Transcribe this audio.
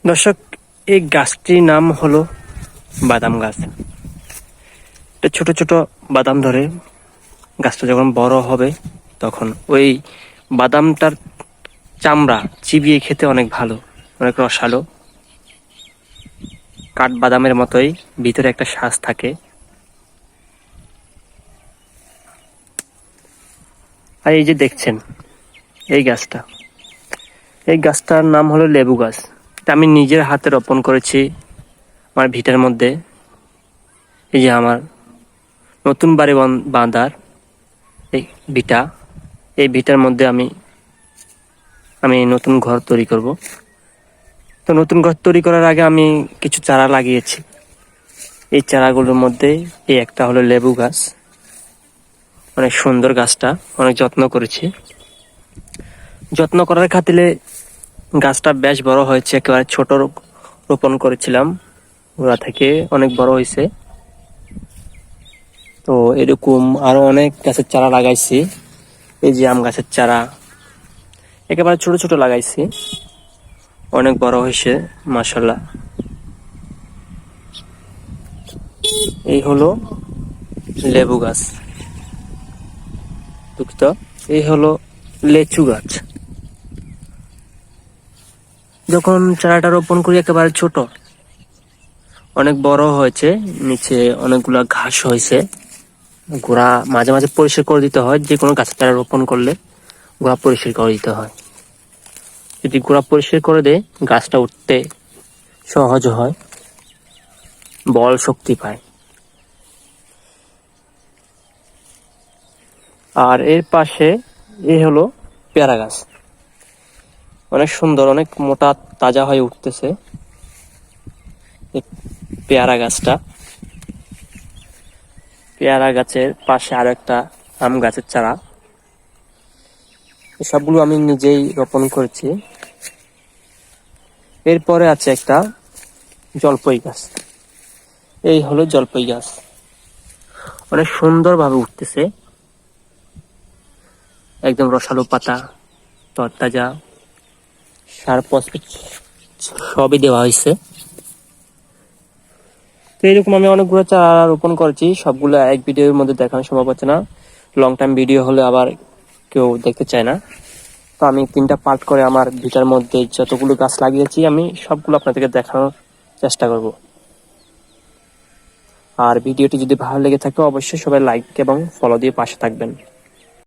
দর্শক, এই গাছটির নাম হলো বাদাম গাছ। এটা ছোট ছোট বাদাম ধরে, গাছটা যখন বড় হবে তখন ওই বাদামটার চামড়া চিবিয়ে খেতে অনেক ভালো, অনেক রসালো। কাঠ বাদামের মতোই ভিতরে একটা শ্বাস থাকে। আর এই যে দেখছেন এই গাছটার নাম হলো লেবু গাছ। এটা আমি নিজের হাতে রোপণ করেছি আমার ভিটার মধ্যে। এই যে আমার নতুন বাড়ি বাঁধার এই ভিটা, এই ভিটার মধ্যে আমি নতুন ঘর তৈরি করব। তো নতুন ঘর তৈরি করার আগে আমি কিছু চারা লাগিয়েছি। এই চারাগুলোর মধ্যে এই একটা হলো লেবু গাছ। অনেক সুন্দর গাছটা, অনেক যত্ন করেছি। যত্ন করার খাতিরে গাছটা বেশ বড় হয়েছে। একেবারে ছোট রোপণ করেছিলাম, ওরা থেকে অনেক বড় হয়েছে। তো এরকম আরো অনেক গাছের চারা লাগাইছি। এই যে আম গাছের চারা একেবারে ছোট ছোট লাগাইছি, অনেক বড় হয়েছে মাশাআল্লাহ। এই হলো লেবু গাছ, দুঃখিত, এই হলো লেচু গাছ। যখন চারাটা রোপণ করি একেবারে ছোট, অনেক বড় হয়েছে, নিচে অনেকগুলা ঘাস হয়েছে। গোড়া মাঝে মাঝে পরিষ্কার করে দিতে হয়, যে কোনো গাছের চারা রোপণ করলে গোড়া পরিষ্কার করে দিতে হয়। যদি গোড়া পরিষ্কার করে দেয় গাছটা উঠতে সহজ হয়, বল শক্তি পায়। আর এর পাশে এই হলো পেয়ারা গাছ, অনেক সুন্দর, অনেক মোটা তাজা হয়ে উঠতেছে পেয়ারা গাছটা। পেয়ারা গাছের পাশে আরো একটা আম গাছের চারা। সবগুলো আমি নিজেই রোপণ করেছি। এরপরে আছে একটা জলপাই গাছ। এই হলো জলপাই গাছ, অনেক সুন্দর ভাবে উঠতেছে, একদম রসালো পাতা, তরতাজা, সার ফসফেট সবই দেওয়া হয়েছে। তো এইরকম আমি অনেকগুলো চারা রোপণ করেছি, সবগুলো এক ভিডিওর মধ্যে দেখানো সম্ভব হচ্ছে না। লং টাইম ভিডিও হলে আবার কেউ দেখতে চায় না। তো আমি 3টা পার্ট করে আমার ভিটার মধ্যে যতগুলো গাছ লাগিয়েছি আমি সবগুলো আপনাদেরকে দেখানোর চেষ্টা করব। আর ভিডিওটি যদি ভালো লেগে থাকে অবশ্যই সবাই লাইক এবং ফলো দিয়ে পাশে থাকবেন।